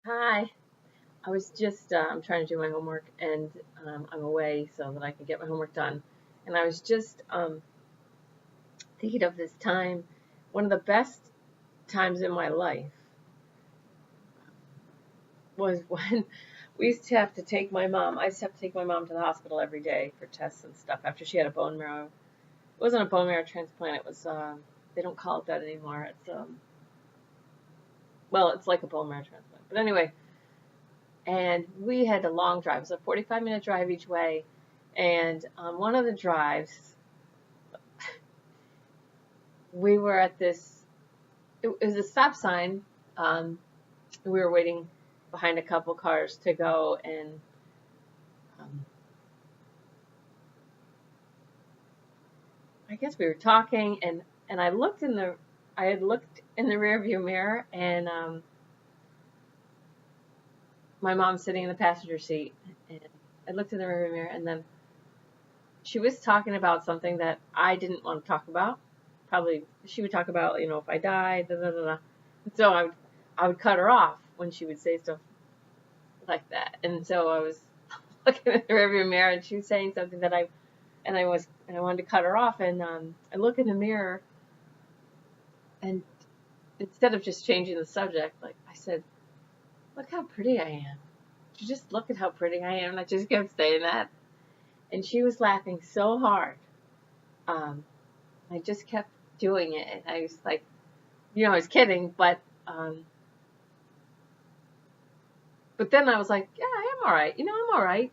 Hi. I was just I'm trying to do my homework and I'm away so that I can get my homework done. And I was just thinking of this time, one of the best times in my life was when we used to have to take my mom. I used to have to take my mom to the hospital every day for tests and stuff after she had a bone marrow. It wasn't a bone marrow transplant. It was they don't call it that anymore. It's well, it's like a bone marrow transplant. But anyway, and we had a long drive. It was a 45-minute drive each way. And on one of the drives, we were at this, it was a stop sign. We were waiting behind a couple cars to go, and um, I guess we were talking, and I had looked in the rearview mirror, and my mom's sitting in the passenger seat, and I looked in the rearview mirror, and then she was talking about something that I didn't want to talk about. Probably she would talk about, if I died, da da da da. So I would cut her off when she would say stuff like that. And so I was looking at the rearview mirror, and she was saying something that I wanted to cut her off, and I look in the mirror, and instead of just changing the subject, like I said, look how pretty I am. You just look at how pretty I am. And I just kept saying that, and she was laughing so hard. Um, I just kept doing it, and I was like, I was kidding, but then I was like, yeah, I am all right. I'm all right.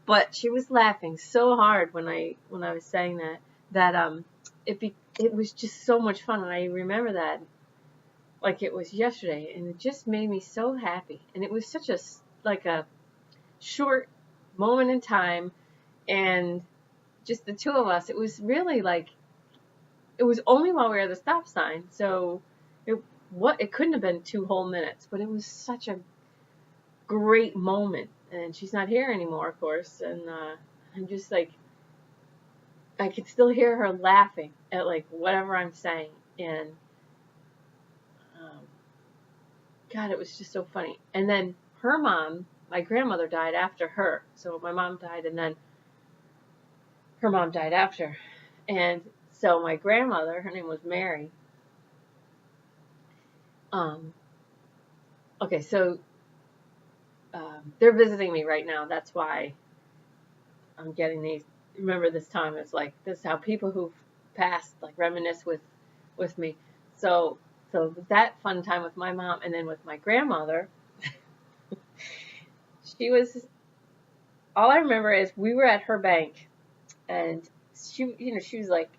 But she was laughing so hard when I was saying that it was just so much fun, and I remember that like it was yesterday, and it just made me so happy. And it was such a short moment in time, and just the two of us. It was really like it was only while we were at the stop sign, so it it couldn't have been 2 whole minutes, but it was such a great moment. And she's not here anymore, of course, and I'm just like I could still hear her laughing at like whatever I'm saying, and um, God, it was just so funny. And then her mom, my grandmother, died after her, so my mom died, and then her mom died after, and so my grandmother, her name was Mary. Um, okay, so they're visiting me right now. That's why I'm getting these. Remember, this time it's like this is how people who've passed like reminisce with me. So so that fun time with my mom, and then with my grandmother, she was. All I remember is we were at her bank, and she was like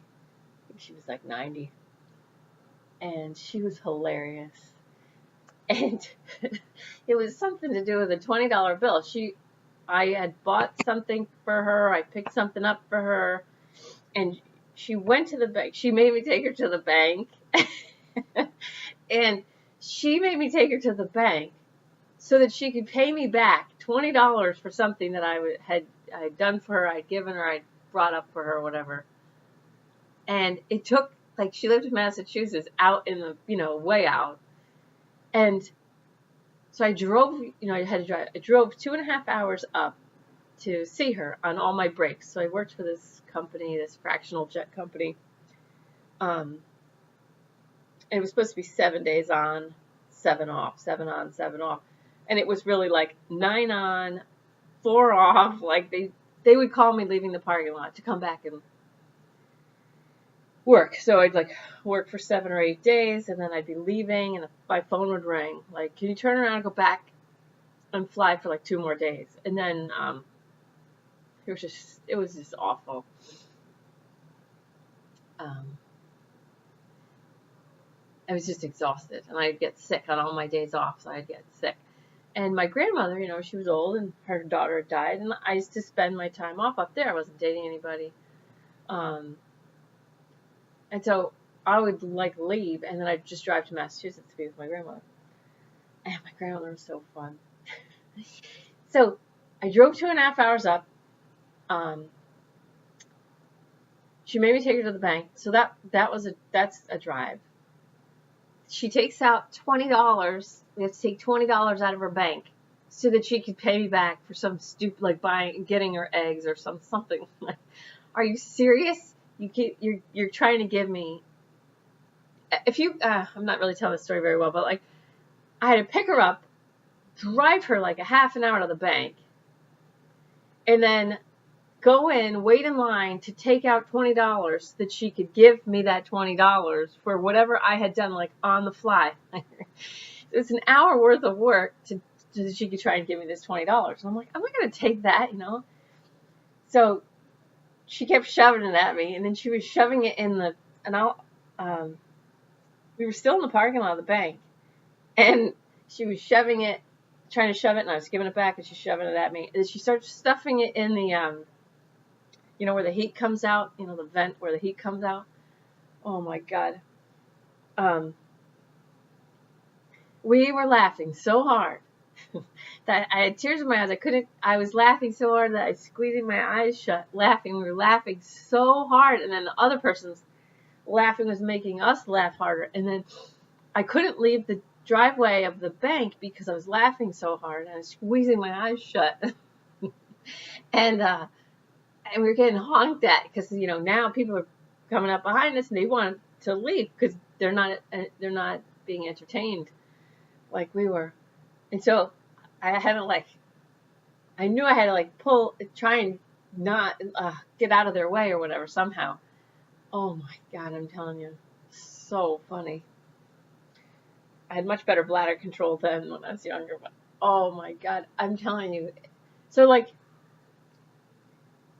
90, and she was hilarious. And it was something to do with a $20 bill. I had bought something for her. I picked something up for her, and she went to the bank. She made me take her to the bank, and she made me take her to the bank so that she could pay me back $20 for something that I had done for her. I'd given her. I'd brought up for her, or whatever. And it took like she lived in Massachusetts, out in the way out, and so I drove. I had to drive. I drove 2.5 hours up to see her on all my breaks. So I worked for this company, this fractional jet company. Um, it was supposed to be 7 days on, 7 off, 7 on, 7 off, and it was really like 9 on, 4 off. Like they would call me leaving the parking lot to come back and work. So I'd like work for 7 or 8 days, and then I'd be leaving, and my phone would ring. Like, can you turn around and go back and fly for like 2 more days? And then it was just awful. Um, I was just exhausted, and I'd get sick on all my days off, so I'd get sick. And my grandmother, she was old, and her daughter had died, and I used to spend my time off up there. I wasn't dating anybody. Um, and so I would like leave, and then I'd just drive to Massachusetts to be with my grandmother. And my grandmother was so fun. So I drove 2.5 hours up. Um, she made me take her to the bank. So that's a drive. she takes out $20. We have to take $20 out of her bank so that she could pay me back for some stupid, like getting her eggs or something. Like, are you serious? You're trying to give me. If you, I'm not really telling the story very well, but like, I had to pick her up, drive her like a half an hour to the bank, and then go in, wait in line to take out $20 that she could give me that $20 for whatever I had done, like on the fly. It's an hour worth of work to she could try and give me this $20. And I'm like, I'm not going to take that, you know? So she kept shoving it at me, and then she was shoving it in the, and we were still in the parking lot of the bank, and she was shoving it, trying to shove it, and I was giving it back, and she's shoving it at me. And she starts stuffing it in the, you know, where the heat comes out, you know, the vent where the heat comes out. Oh my God. We were laughing so hard that I had tears in my eyes. I was laughing so hard that I was squeezing my eyes shut, laughing. We were laughing so hard, and then the other person's laughing was making us laugh harder. And then I couldn't leave the driveway of the bank because I was laughing so hard, and I was squeezing my eyes shut. And we were getting honked at because, you know, now people are coming up behind us and they want to leave because they're not being entertained like we were. And so I had to I knew I had to try and not get out of their way or whatever somehow. Oh my God, I'm telling you, so funny. I had much better bladder control then when I was younger, but oh my God, I'm telling you. So like,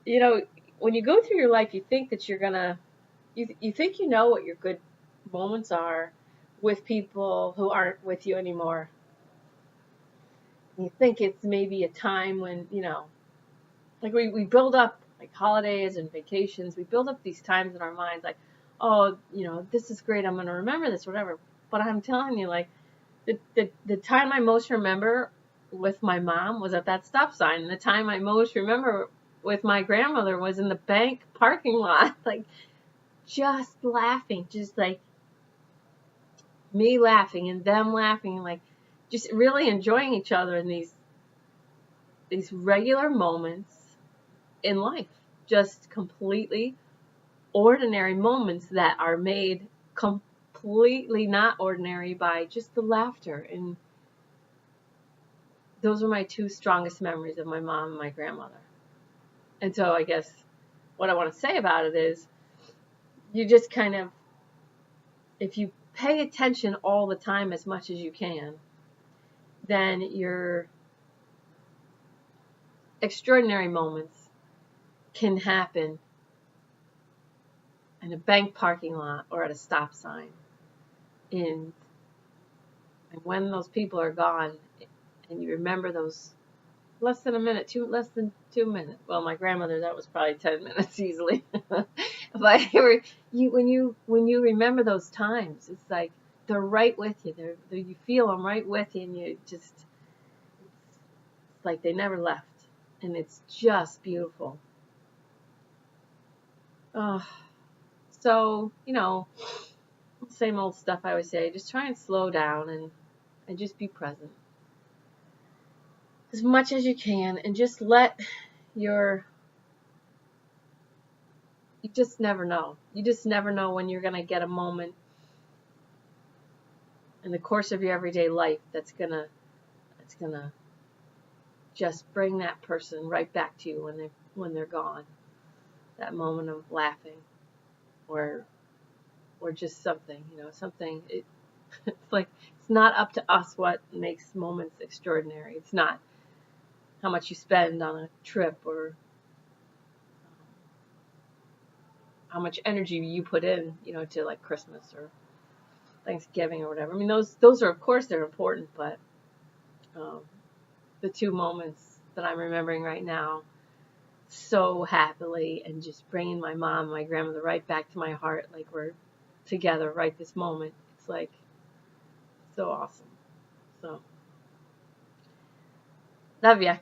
you know, when you go through your life, you think that you're gonna, you think you know what your good moments are with people who aren't with you anymore. You think it's maybe a time when, you know, like we build up like holidays and vacations. We build up these times in our minds like, oh, you know, this is great. I'm going to remember this, whatever. But I'm telling you, like, the time I most remember with my mom was at that stop sign. And the time I most remember with my grandmother was in the bank parking lot, like just laughing, just like me laughing and them laughing, like just really enjoying each other in these regular moments in life, just completely ordinary moments that are made completely not ordinary by just the laughter. And those are my two strongest memories of my mom and my grandmother. And so I guess what I want to say about it is you just kind of, if you pay attention all the time as much as you can, then your extraordinary moments can happen in a bank parking lot or at a stop sign. And when those people are gone and you remember those less than a minute, less than 2 minutes. Well, my grandmother, that was probably 10 minutes easily. But when you remember those times, it's like they're right with you. You feel them right with you, and you just, it's like they never left, and it's just beautiful. So, you know, same old stuff I would say. Just try and slow down and just be present as much as you can, and just let you just never know. You just never know when you're going to get a moment in the course of your everyday life that's going to just bring that person right back to you when they're gone. That moment of laughing or just something, you know, something. It's like, it's not up to us what makes moments extraordinary. It's not how much you spend on a trip or how much energy you put in, you know, to like Christmas or Thanksgiving or whatever. I mean, those are, of course, they're important, but the two moments that I'm remembering right now so happily and just bringing my mom and my grandmother right back to my heart, like we're together right this moment. It's like so awesome. So, love ya.